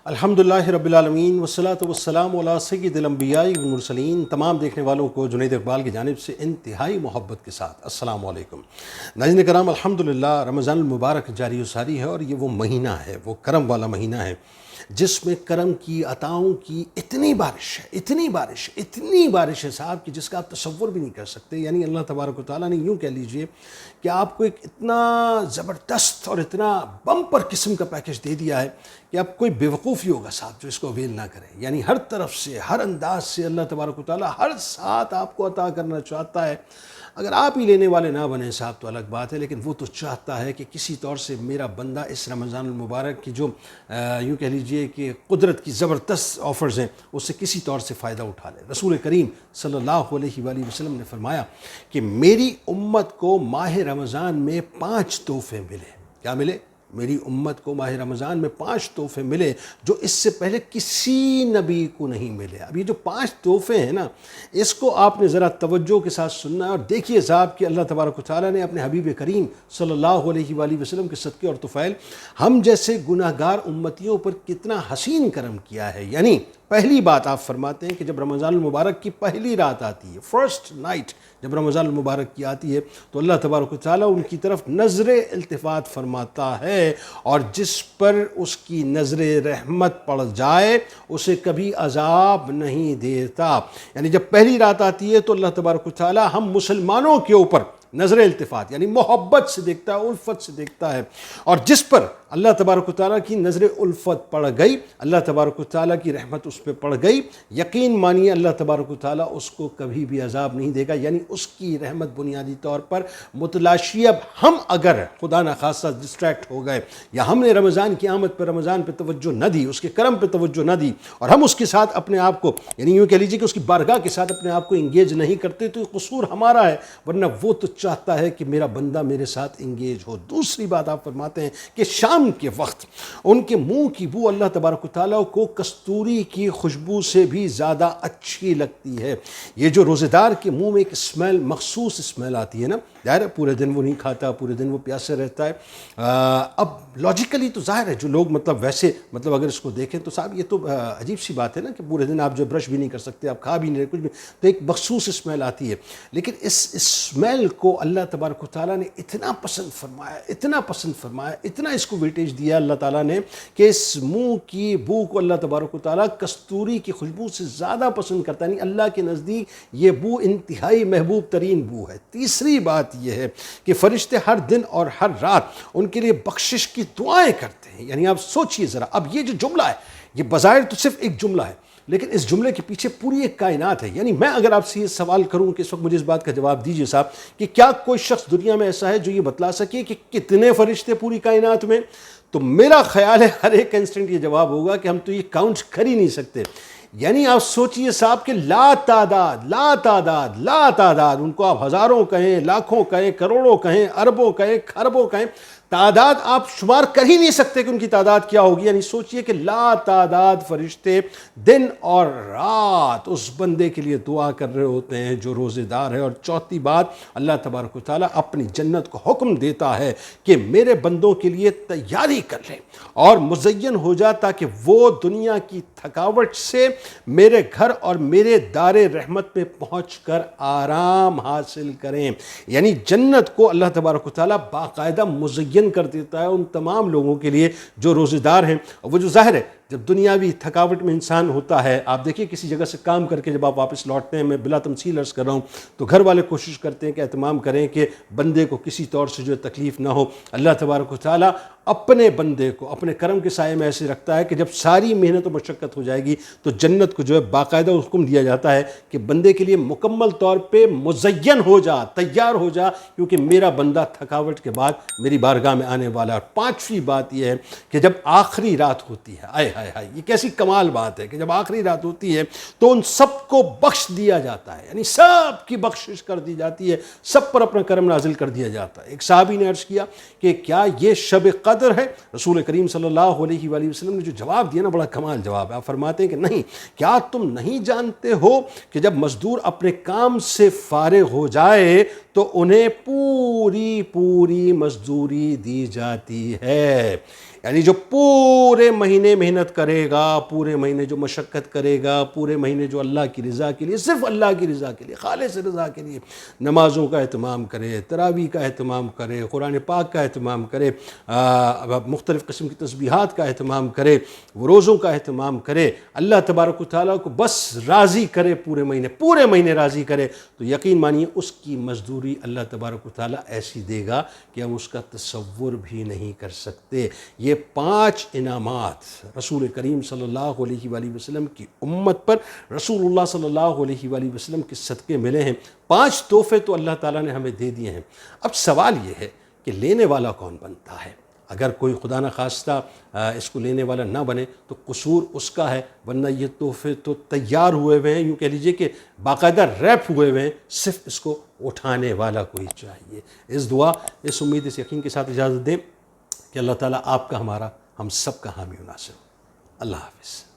الحمدللہ رب العالمین والصلاۃ والسلام علی سید الانبیاء والمرسلین۔ تمام دیکھنے والوں کو جنید اقبال کی جانب سے انتہائی محبت کے ساتھ السلام علیکم۔ ناظرین کرام، الحمدللہ رمضان المبارک جاری و ساری ہے، اور یہ وہ مہینہ ہے، وہ کرم والا مہینہ ہے جس میں کرم کی عطاؤں کی اتنی بارش ہے صاحب، کہ جس کا آپ تصور بھی نہیں کر سکتے۔ یعنی اللہ تبارک و تعالیٰ نے یوں کہہ لیجئے کہ آپ کو ایک اتنا زبردست اور اتنا بمپر قسم کا پیکج دے دیا ہے کہ اب کوئی بیوقوفی ہوگا صاحب جو اس کو اویل نہ کرے۔ یعنی ہر طرف سے، ہر انداز سے اللہ تبارک و تعالیٰ ہر ساتھ آپ کو عطا کرنا چاہتا ہے۔ اگر آپ ہی لینے والے نہ بنیں صاحب تو الگ بات ہے، لیکن وہ تو چاہتا ہے کہ کسی طور سے میرا بندہ اس رمضان المبارک کی جو یوں کہہ لیجئے کہ قدرت کی زبردست آفرز ہیں، اس سے کسی طور سے فائدہ اٹھا لے۔ رسول کریم صلی اللہ علیہ وآلہ وسلم نے فرمایا کہ میری امت کو ماہ رمضان میں 5 تحفے ملے۔ کیا ملے؟ میری امت کو ماہ رمضان میں 5 تحفے ملے جو اس سے پہلے کسی نبی کو نہیں ملے۔ اب یہ جو 5 تحفے ہیں نا، اس کو آپ نے ذرا توجہ کے ساتھ سننا ہے، اور دیکھیے صاحب کہ اللہ تبارک و تعالیٰ نے اپنے حبیب کریم صلی اللہ علیہ وآلہ وسلم کے صدقے اور طفیل ہم جیسے گناہ گار امتیوں پر کتنا حسین کرم کیا ہے۔ یعنی پہلی بات آپ فرماتے ہیں کہ جب رمضان المبارک کی پہلی رات آتی ہے، فرسٹ نائٹ جب رمضان المبارک کی آتی ہے، تو اللہ تبارک و تعالیٰ ان کی طرف نظر التفات فرماتا ہے، اور جس پر اس کی نظر رحمت پڑ جائے اسے کبھی عذاب نہیں دیتا۔ یعنی جب پہلی رات آتی ہے تو اللہ تبارک و تعالیٰ ہم مسلمانوں کے اوپر نظر التفات یعنی محبت سے دیکھتا ہے، الفت سے دیکھتا ہے، اور جس پر اللہ تبارک و تعالیٰ کی نظر الفت پڑ گئی، اللہ تبارک و تعالیٰ کی رحمت اس پہ پڑ گئی، یقین مانیے اللہ تبارک و تعالیٰ اس کو کبھی بھی عذاب نہیں دے گا۔ یعنی اس کی رحمت بنیادی طور پر متلاشی۔ اب ہم اگر خدا نخواستہ ڈسٹریکٹ ہو گئے، یا ہم نے رمضان کی آمد پر رمضان پہ توجہ نہ دی، اس کے کرم پہ توجہ نہ دی، اور ہم اس کے ساتھ اپنے آپ کو یعنی یوں کہہ لیجیے کہ اس کی بارگاہ کے ساتھ اپنے آپ کو انگیج نہیں کرتے، تو یہ قصور ہمارا ہے، ورنہ وہ تو چاہتا ہے کہ میرا بندہ میرے ساتھ انگیج ہو۔ دوسری بات آپ فرماتے ہیں کہ شام کے وقت ان کے منہ کی بو اللہ تبارک و تعالیٰ کو کستوری کی خوشبو سے بھی زیادہ اچھی لگتی ہے۔ یہ جو روزے دار کے منہ میں ایک اسمیل، مخصوص اسمیل آتی ہے نا، ظاہر ہے پورے دن وہ نہیں کھاتا، پورے دن وہ پیاسے رہتا ہے۔ اب لاجیکلی تو ظاہر ہے جو لوگ ویسے اگر اس کو دیکھیں تو صاحب یہ تو عجیب سی بات ہے نا کہ پورے دن آپ جو برش بھی نہیں کر سکتے، آپ کھا بھی نہیں رہے کچھ بھی، تو ایک مخصوص اسمیل آتی ہے۔ لیکن اس اسمیل کو اللہ تبارک و تعالیٰ نے اتنا پسند فرمایا، اتنا اس کو ویٹیج دیا اللہ تعالیٰ نے، کہ اس منہ کی بو کو اللہ تبارک و تعالیٰ کستوری کی خوشبو سے زیادہ پسند کرتا ہے۔ یعنی اللہ کے نزدیک یہ بو انتہائی محبوب ترین بو ہے۔ تیسری بات یہ ہے کہ فرشتے ہر دن اور ہر رات ان کے لیے بخشش کی دعائیں کرتے ہیں۔ یعنی آپ سوچئے ذرا، اب یہ جو جملہ ہے، یہ بظاہر تو صرف ایک جملہ ہے، لیکن اس جملے کے پیچھے پوری ایک کائنات ہے۔ یعنی میں اگر آپ سے یہ سوال کروں کہ اس وقت مجھے اس بات کا جواب دیجئے صاحب کہ کیا کوئی شخص دنیا میں ایسا ہے جو یہ بتلا سکے کہ کتنے فرشتے پوری کائنات میں، تو میرا خیال ہے ہر ایک انسٹنٹ یہ جواب ہوگا کہ ہم تو یہ کاؤنٹ کر ہی نہیں سکتے۔ یعنی آپ سوچئے صاحب کہ لا تعداد ان کو آپ ہزاروں کہیں، لاکھوں کہیں، کروڑوں کہیں، اربوں کہیں، خربوں کہیں، تعداد آپ شمار کر ہی نہیں سکتے کہ ان کی تعداد کیا ہوگی۔ یعنی سوچئے کہ لا تعداد فرشتے دن اور رات اس بندے کے لیے دعا کر رہے ہوتے ہیں جو روزے دار ہے۔ اور چوتھی بات، اللہ تبارک و تعالیٰ اپنی جنت کو حکم دیتا ہے کہ میرے بندوں کے لیے تیاری کر لیں اور مزین ہو جا، تاکہ وہ دنیا کی تھکاوٹ سے میرے گھر اور میرے دار رحمت میں پہنچ کر آرام حاصل کریں۔ یعنی جنت کو اللہ تبارک و تعالیٰ باقاعدہ مزین کر دیتا ہے ان تمام لوگوں کے لیے جو روزے دار ہیں۔ وہ جو ظاہر ہے جب دنیاوی تھکاوٹ میں انسان ہوتا ہے، آپ دیکھیے کسی جگہ سے کام کر کے جب آپ واپس لوٹتے ہیں، میں بلا تمثیل عرض کر رہا ہوں، تو گھر والے کوشش کرتے ہیں کہ اہتمام کریں کہ بندے کو کسی طور سے جو تکلیف نہ ہو۔ اللہ تبارک و تعالیٰ اپنے بندے کو اپنے کرم کے سائے میں ایسے رکھتا ہے کہ جب ساری محنت و مشقت ہو جائے گی تو جنت کو جو ہے باقاعدہ حکم دیا جاتا ہے کہ بندے کے لیے مکمل طور پہ مزین ہو جا، تیار ہو جا، کیونکہ میرا بندہ تھکاوٹ کے بعد میری بارگاہ میں آنے والا ہے۔ اور پانچویں بات یہ ہے کہ جب آخری رات ہوتی ہے، آئے ہائے ہائے، یہ کیسی کمال بات ہے کہ جب آخری رات ہوتی ہے تو ان سب کو بخش دیا جاتا ہے۔ یعنی سب کی بخشش کر دی جاتی ہے، سب پر اپنا کرم نازل کر دیا جاتا ہے۔ ایک صحابی نے عرض کیا کہ کیا یہ شب قدر ہے؟ رسول کریم صلی اللہ علیہ وآلہ وسلم نے جو جواب دیا نا، بڑا کمال جواب ہے۔ آپ فرماتے ہیں کہ نہیں، کیا تم نہیں جانتے ہو کہ جب مزدور اپنے کام سے فارغ ہو جائے تو انہیں پوری مزدوری دی جاتی ہے۔ یعنی جو پورے مہینے محنت کرے گا، پورے مہینے جو مشقت کرے گا، پورے مہینے جو اللہ کی رضا کے لیے، صرف اللہ کی رضا کے لیے، خالص رضا کے لیے نمازوں کا اہتمام کرے، تراویح کا اہتمام کرے، قرآن پاک کا اہتمام کرے، مختلف قسم کی تسبیحات کا اہتمام کرے، روزوں کا اہتمام کرے، اللہ تبارک و تعالیٰ کو بس راضی کرے، پورے مہینے راضی کرے، تو یقین مانیے اس کی مزدوری اللہ تبارک و تعالیٰ ایسی دے گا کہ ہم اس کا تصور بھی نہیں کر سکتے۔ یہ 5 انعامات رسول کریم صلی اللہ علیہ وآلہ وسلم کی امت پر رسول اللہ صلی اللہ علیہ وآلہ وسلم کے صدقے ملے ہیں۔ 5 تحفے تو اللہ تعالیٰ نے ہمیں دے دیے ہیں۔ اب سوال یہ ہے کہ لینے والا کون بنتا ہے؟ اگر کوئی خدا نخواستہ اس کو لینے والا نہ بنے تو قصور اس کا ہے، ورنہ یہ تحفے تو تیار ہوئے ہوئے ہیں، یوں کہہ لیجئے کہ باقاعدہ ریپ ہوئے ہوئے ہیں، صرف اس کو اٹھانے والا کوئی چاہیے۔ اس دعا، اس امید، اس یقین کے ساتھ اجازت دیں کہ اللہ تعالیٰ آپ کا، ہمارا، ہم سب کا حامی و ناصر ہو۔ اللہ حافظ۔